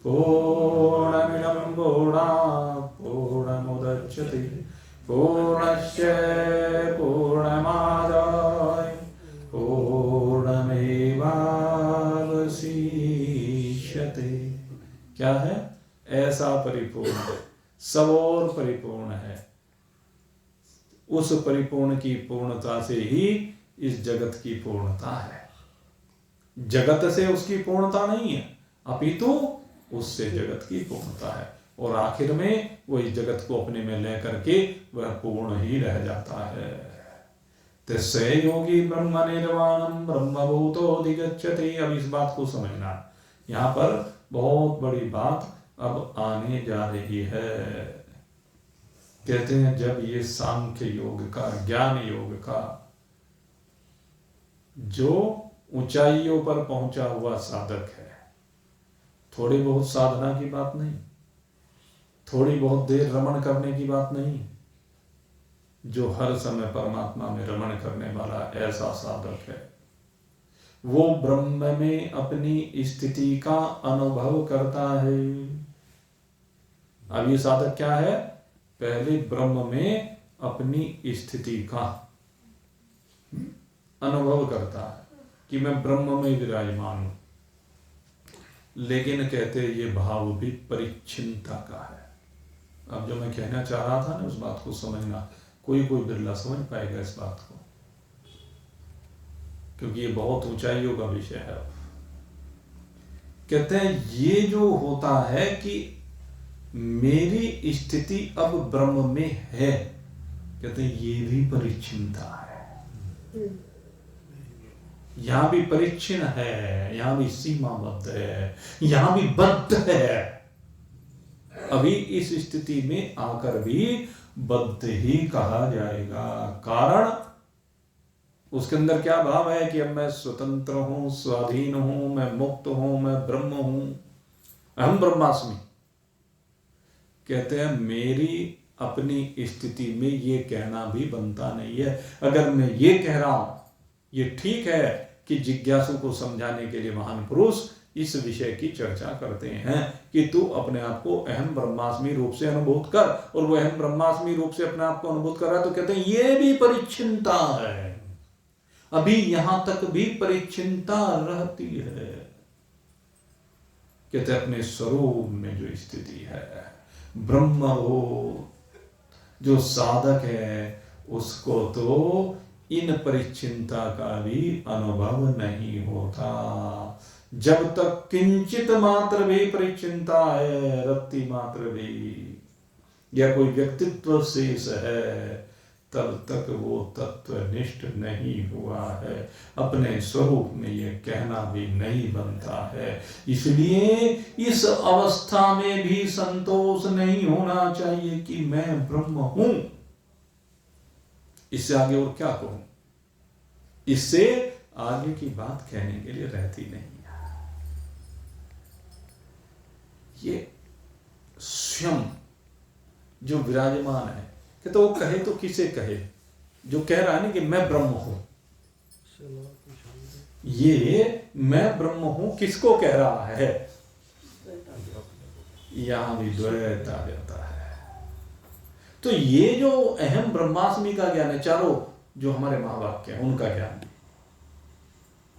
पूर्णमिदं पूर्णात् पूर्णमुदच्यते पूर्णस्य पूर्णमादाय पूर्णमेवावशिष्यते। क्या है? ऐसा परिपूर्ण है, सब और परिपूर्ण है। उस परिपूर्ण की पूर्णता से ही इस जगत की पूर्णता है। जगत से उसकी पूर्णता नहीं है, अपितु उससे जगत की पूर्णता है। और आखिर में वो इस जगत को अपने में ले करके वह पूर्ण ही रह जाता है। तस्य योगी ब्रह्म निर्वाणम ब्रह्मभूतोऽधिगच्छति। अब इस बात को समझना, यहाँ पर बहुत बड़ी बात अब आने जा रही है। कहते हैं जब ये सांख्य योग का, ज्ञान योग का जो ऊंचाइयों पर पहुंचा हुआ साधक है, थोड़ी बहुत साधना की बात नहीं, थोड़ी बहुत देर रमण करने की बात नहीं, जो हर समय परमात्मा में रमण करने वाला ऐसा साधक है, वो ब्रह्म में अपनी स्थिति का अनुभव करता है। अब ये साधक क्या है? पहले ब्रह्म में अपनी स्थिति का अनुभव करता है कि मैं ब्रह्म में विराजमान हूं। लेकिन कहते ये भाव भी परिच्छिन्नता का है। अब जो मैं कहना चाह रहा था ना, उस बात को समझना, कोई कोई बिरला समझ पाएगा इस बात को, क्योंकि ये बहुत ऊंचाइयों का विषय है। कहते हैं ये जो होता है कि मेरी स्थिति अब ब्रह्म में है, कहते हैं ये भी परिच्छिन्नता है। यहां भी परिच्छिन्न है, यहां भी सीमाबद्ध है, यहां भी बद्ध है। अभी इस स्थिति में आकर भी बद्ध ही कहा जाएगा। कारण उसके अंदर क्या भाव है कि अब मैं स्वतंत्र हूं, स्वाधीन हूं, मैं मुक्त हूं, मैं ब्रह्म हूं, अहम ब्रह्मास्मि। कहते हैं मेरी अपनी स्थिति में ये कहना भी बनता नहीं है। अगर मैं ये कह रहा हूं, ये ठीक है कि जिज्ञासु को समझाने के लिए महान पुरुष इस विषय की चर्चा करते हैं कि तू अपने आप को अहम ब्रह्मास्मि रूप से अनुभूत कर, और वो अहम ब्रह्मास्मि रूप से अपने आप को अनुभूत कर रहा है, तो कहते हैं ये भी परिच्छिन्नता है। अभी यहां तक भी परिच्छिन्नता रहती है। कहते अपने स्वरूप में जो स्थिति है, ब्रह्म हो जो साधक है, उसको तो इन परिच्छिन्नता का भी अनुभव नहीं होता। जब तक किंचित मात्र भी परिच्छिन्नता है, रत्ती मात्र भी, या कोई व्यक्तित्व शेष है, तब तक वो तत्वनिष्ठ नहीं हुआ है। अपने स्वरूप में ये कहना भी नहीं बनता है। इसलिए इस अवस्था में भी संतोष नहीं होना चाहिए कि मैं ब्रह्म हूं। इससे आगे और क्या कहूं? इससे आगे की बात कहने के लिए रहती नहीं है। ये स्वयं जो विराजमान है, कि तो वो कहे तो किसे कहे? जो कह रहा है ना कि मैं ब्रह्म हूं, ये मैं ब्रह्म हूं किसको कह रहा है? यहां भी द्वैत आ जाता है। तो ये जो अहम ब्रह्मास्मि का ज्ञान है, चारों जो हमारे महावाक्य हैं उनका ज्ञान,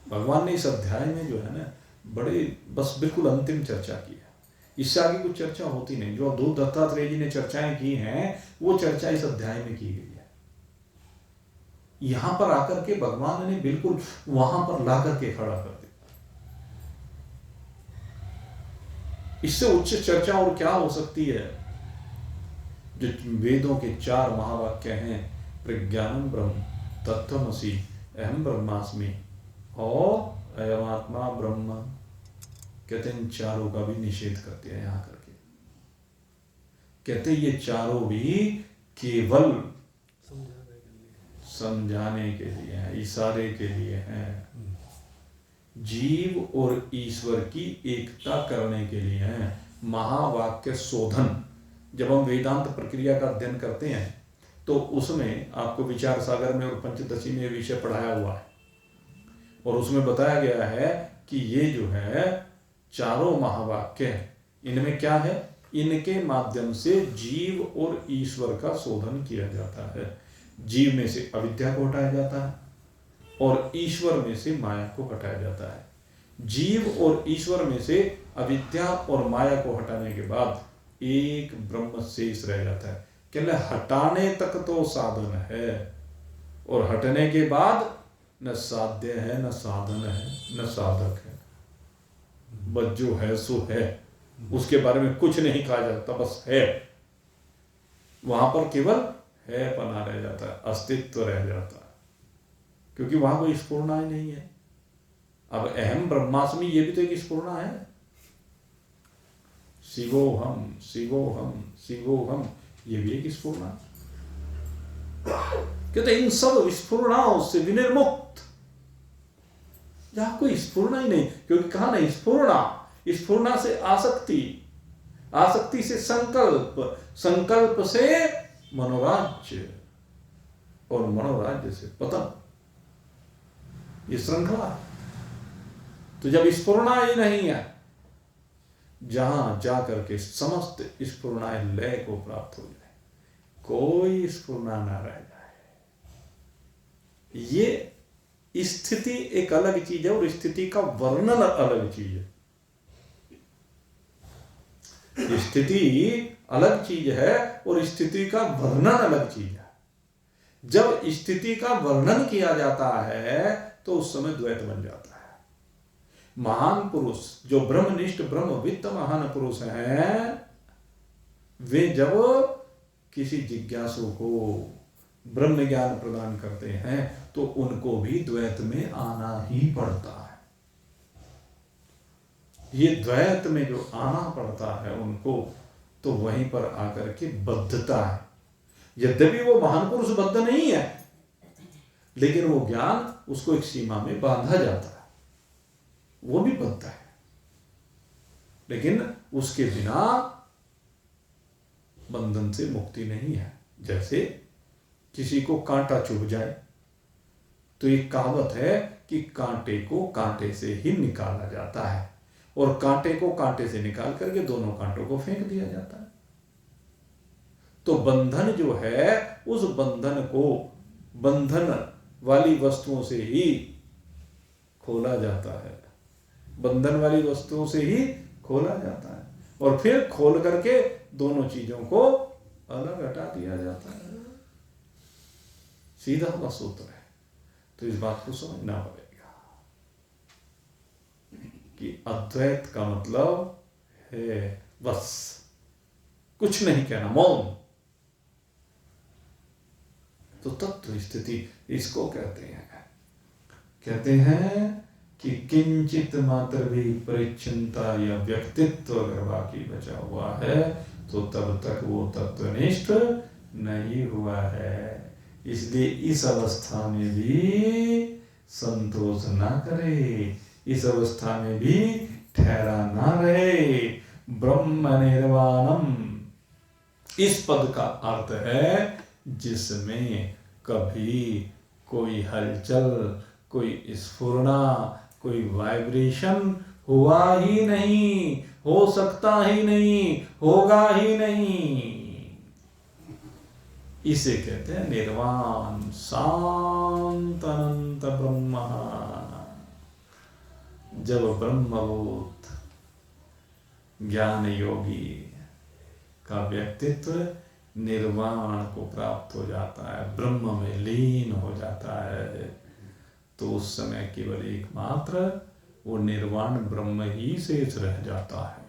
भगवान ने इस अध्याय में जो है ना बड़े बस बिल्कुल अंतिम चर्चा की है। इससे आगे कुछ चर्चा होती नहीं। जो दो दत्तात्रेय जी ने चर्चाएं की हैं वो चर्चा इस अध्याय में की गई है। यहां पर आकर के भगवान ने बिल्कुल वहां पर ला करके खड़ा कर दिया। इससे उच्च चर्चा और क्या हो सकती है? जो वेदों के 4 महावाक्य हैं, प्रज्ञानम ब्रह्म, तत्त्वमसि, अहम ब्रह्मास्मि और अयमात्मा ब्रह्म, कहते हैं इन चारों का भी निषेध करते हैं यहां करके। कहते ये चारों भी केवल समझाने के लिए हैं, इशारे के लिए हैं, जीव और ईश्वर की एकता करने के लिए हैं। महावाक्य शोधन, जब हम वेदांत प्रक्रिया का अध्ययन करते हैं तो उसमें आपको विचार सागर में और पंचदशी में विषय पढ़ाया हुआ है, और उसमें बताया गया है कि ये जो है चारों महावाक्य हैं, इनमें क्या है, इनके माध्यम से जीव और ईश्वर का शोधन किया जाता है। जीव में से अविद्या को हटाया जाता है और ईश्वर में से माया को हटाया जाता है। जीव और ईश्वर में से अविद्या और माया को हटाने के बाद एक ब्रह्म शेष रह जाता है। कहते हटाने तक तो साधन है और हटने के बाद न साध्य है, न साधन है, न साधक है। बस जो है सो है, उसके बारे में कुछ नहीं कहा जाता, बस है। वहां पर केवल है पना रह जाता है, अस्तित्व रह जाता है, क्योंकि वहां कोई स्फुरना ही नहीं है। अब अहम ब्रह्मास्मि ये भी तो एक स्फुरना है। शिवोहम शिवोहम शिवोहम, ये भी एक स्फुरना। कहते इन सब स्फुरणाओं से विनिर्मुक्त, जहां कोई स्फुरना ही नहीं, क्योंकि कहा नहीं स्फुरना, स्फुरना से आसक्ति, आसक्ति से संकल्प, संकल्प से मनोराज्य और मनोराज्य से पतन, ये श्रृंखला। तो जब स्फुरना ही नहीं है, जहां जाकर के समस्त स्फुरणाएं लय को प्राप्त हो जाए, कोई स्फुरना ना रह जाए, ये स्थिति एक अलग चीज है और स्थिति का वर्णन अलग चीज है। स्थिति अलग चीज है और स्थिति का वर्णन अलग चीज है। जब स्थिति का वर्णन किया जाता है तो उस समय द्वैत बन जाता है। महान पुरुष जो ब्रह्मनिष्ठ ब्रह्मवित्त महान पुरुष हैं, वे जब किसी जिज्ञासु को ब्रह्म ज्ञान प्रदान करते हैं तो उनको भी द्वैत में आना ही पड़ता है। ये द्वैत में जो आना पड़ता है उनको, तो वहीं पर आकर के बद्धता है। यद्यपि वो महान पुरुष बद्ध नहीं है, लेकिन वो ज्ञान उसको एक सीमा में बांधा जाता है, वो भी बद्ध है। लेकिन उसके बिना बंधन से मुक्ति नहीं है। जैसे किसी को कांटा चुभ जाए तो एक कहावत है कि कांटे को कांटे से ही निकाला जाता है, और कांटे को कांटे से निकाल करके दोनों कांटों को फेंक दिया जाता है। तो बंधन जो है, उस बंधन को बंधन वाली वस्तुओं से ही खोला जाता है, बंधन वाली वस्तुओं से ही खोला जाता है, और फिर खोल करके दोनों चीजों को अलग हटा दिया जाता है। सीधा सा सूत्र है। तो इस बात को समझना पड़ेगा कि अद्वैत का मतलब है बस कुछ नहीं कहना, मौन। तो तत्व स्थिति इसको कहते हैं कि किंचित मात्र भी परिच्छिन्नता या व्यक्तित्व अगर बाकी बचा हुआ है तो तब तक वो तत्वनिष्ठ नहीं हुआ है। इसलिए इस अवस्था में भी संतोष ना करे, इस अवस्था में भी ठहरा ना रहे। ब्रह्म निर्वाणम, इस पद का अर्थ है जिसमें कभी कोई हलचल, कोई स्फुरना, कोई वाइब्रेशन हुआ ही नहीं, हो सकता ही नहीं, होगा ही नहीं। इसे कहते हैं निर्वाण, शांत अनंत ब्रह्म। जब ब्रह्मभूत ज्ञान योगी का व्यक्तित्व निर्वाण को प्राप्त हो जाता है, ब्रह्म में लीन हो जाता है, तो उस समय केवल एकमात्र वो निर्वाण ब्रह्म ही शेष रह जाता है,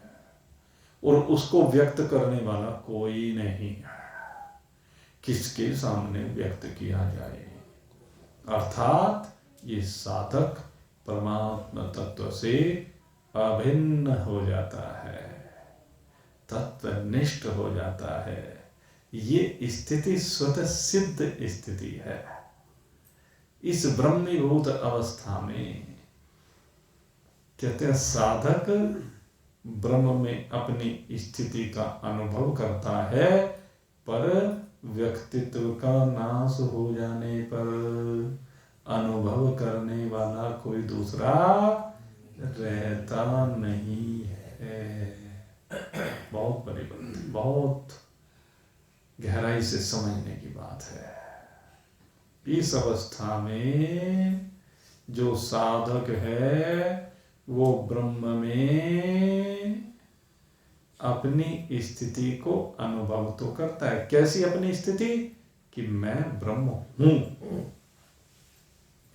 और उसको व्यक्त करने वाला कोई नहीं है। किसके सामने व्यक्त किया जाए? अर्थात ये साधक परमात्मा तत्व से अभिन्न हो जाता है, तत्वनिष्ठ हो जाता है। ये स्थिति स्वतः सिद्ध स्थिति है। इस ब्रह्मीभूत अवस्था में कहते हैं साधक ब्रह्म में अपनी स्थिति का अनुभव करता है, पर व्यक्तित्व का नाश हो जाने पर अनुभव करने वाला कोई दूसरा रहता नहीं है। बहुत बड़ी बात, बहुत गहराई से समझने की बात है। इस अवस्था में जो साधक है वो ब्रह्म में अपनी स्थिति को अनुभव तो करता है। कैसी अपनी स्थिति? कि मैं ब्रह्म हूं।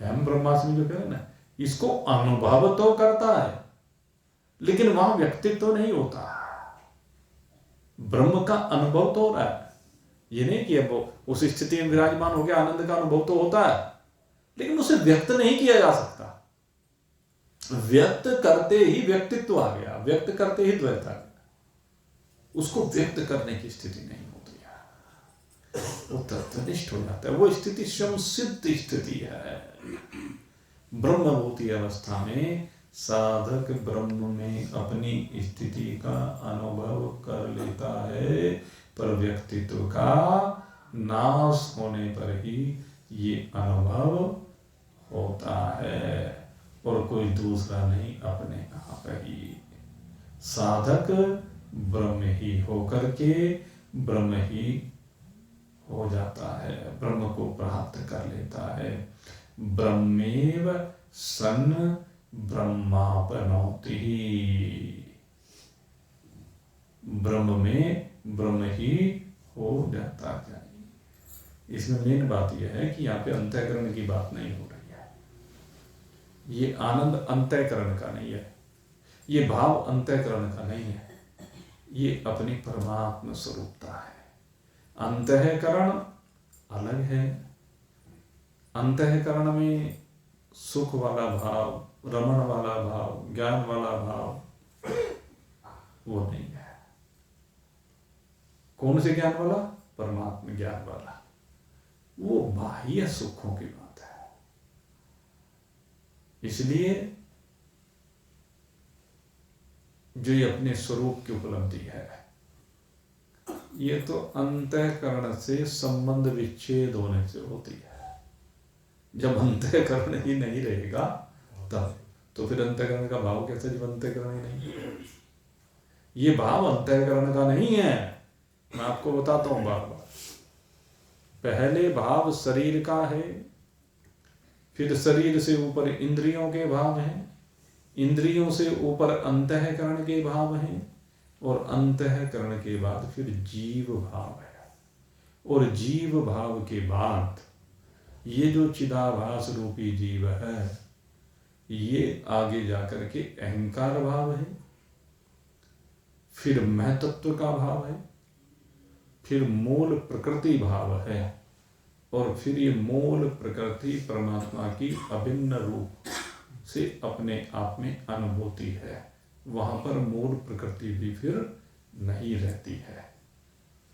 हम ब्रह्मास्मि जो कह रहे ना, इसको अनुभव तो करता है, लेकिन वहां व्यक्तित्व तो नहीं होता। ब्रह्म का अनुभव तो हो रहा है। ये नहीं कि अब उस स्थिति में विराजमान हो गया, आनंद का अनुभव तो होता है, लेकिन उसे व्यक्त नहीं किया जा सकता। व्यक्त करते ही व्यक्तित्व आ गया, व्यक्त करते ही द्वैत आ गया। उसको व्यक्त करने की स्थिति नहीं होती है, वो तत्वनिष्ठ हो जाता है। वो स्थिति स्वयं सिद्ध स्थिति है। ब्रह्मभूति अवस्था में साधक ब्रह्म में अपनी स्थिति का अनुभव कर लेता है, पर व्यक्तित्व का नाश होने पर ही ये अनुभव होता है, और कोई दूसरा नहीं, अपने आप ही। साधक ब्रह्म ही होकर के ब्रह्म ही हो जाता है, ब्रह्म को प्राप्त कर लेता है। ब्रह्मेव सन ब्रह्मापनोति। ब्रह्म में ब्रह्म ही हो जाता है। इसमें मेन बात यह है कि यहाँ पे अंतःकरण की बात नहीं हो रही है। ये आनंद अंतःकरण का नहीं है, ये भाव अंतःकरण का नहीं है, ये अपनी परमात्मा स्वरूपता है। अंतःकरण अलग है। अंतःकरण में सुख वाला भाव, रमण वाला भाव, ज्ञान वाला भाव वो नहीं है। कौन से ज्ञान वाला? परमात्मा ज्ञान वाला। वो बाह्य सुखों की बात है। इसलिए जो ये अपने स्वरूप की उपलब्धि है, ये तो अंतःकरण से संबंध विच्छेद होने से होती है। जब अंतःकरण ही नहीं रहेगा तब तो फिर अंतःकरण का भाव कैसे? जब अंतःकरण ही नहीं, ये भाव अंतःकरण का नहीं है। मैं आपको बताता हूं बार बार। पहले भाव शरीर का है, फिर शरीर से ऊपर इंद्रियों के भाव हैं, इंद्रियों से ऊपर अंतःकरण के भाव हैं, और अंतःकरण के बाद फिर जीव भाव है, और जीव भाव के बाद ये जो चिदाभास रूपी जीव है, ये आगे जाकर के अहंकार भाव है, फिर महतत्व का भाव है, फिर मूल प्रकृति भाव है, और फिर ये मूल प्रकृति परमात्मा की अभिन्न रूप से अपने आप में अनुभूति है। वहां पर मूल प्रकृति भी फिर नहीं रहती है।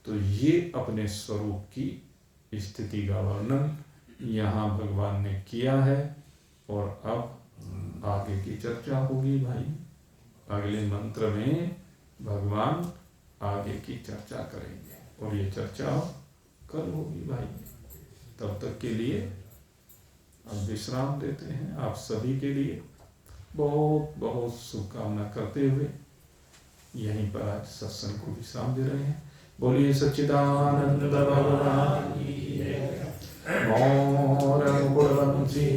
तो ये अपने स्वरूप की स्थिति का वर्णन यहाँ भगवान ने किया है, और अब आगे की चर्चा होगी भाई। अगले मंत्र में भगवान आगे की चर्चा करेंगे, और ये चर्चा कल होगी भाई। तब तक के लिए अब विश्राम देते हैं। आप सभी के लिए बहुत बहुत शुभकामना करते हुए यहीं पर आज सत्संग को विश्राम दे रहे हैं। बोलिए सच्चिदानंद भगवान की जय। मौन गुणवंशी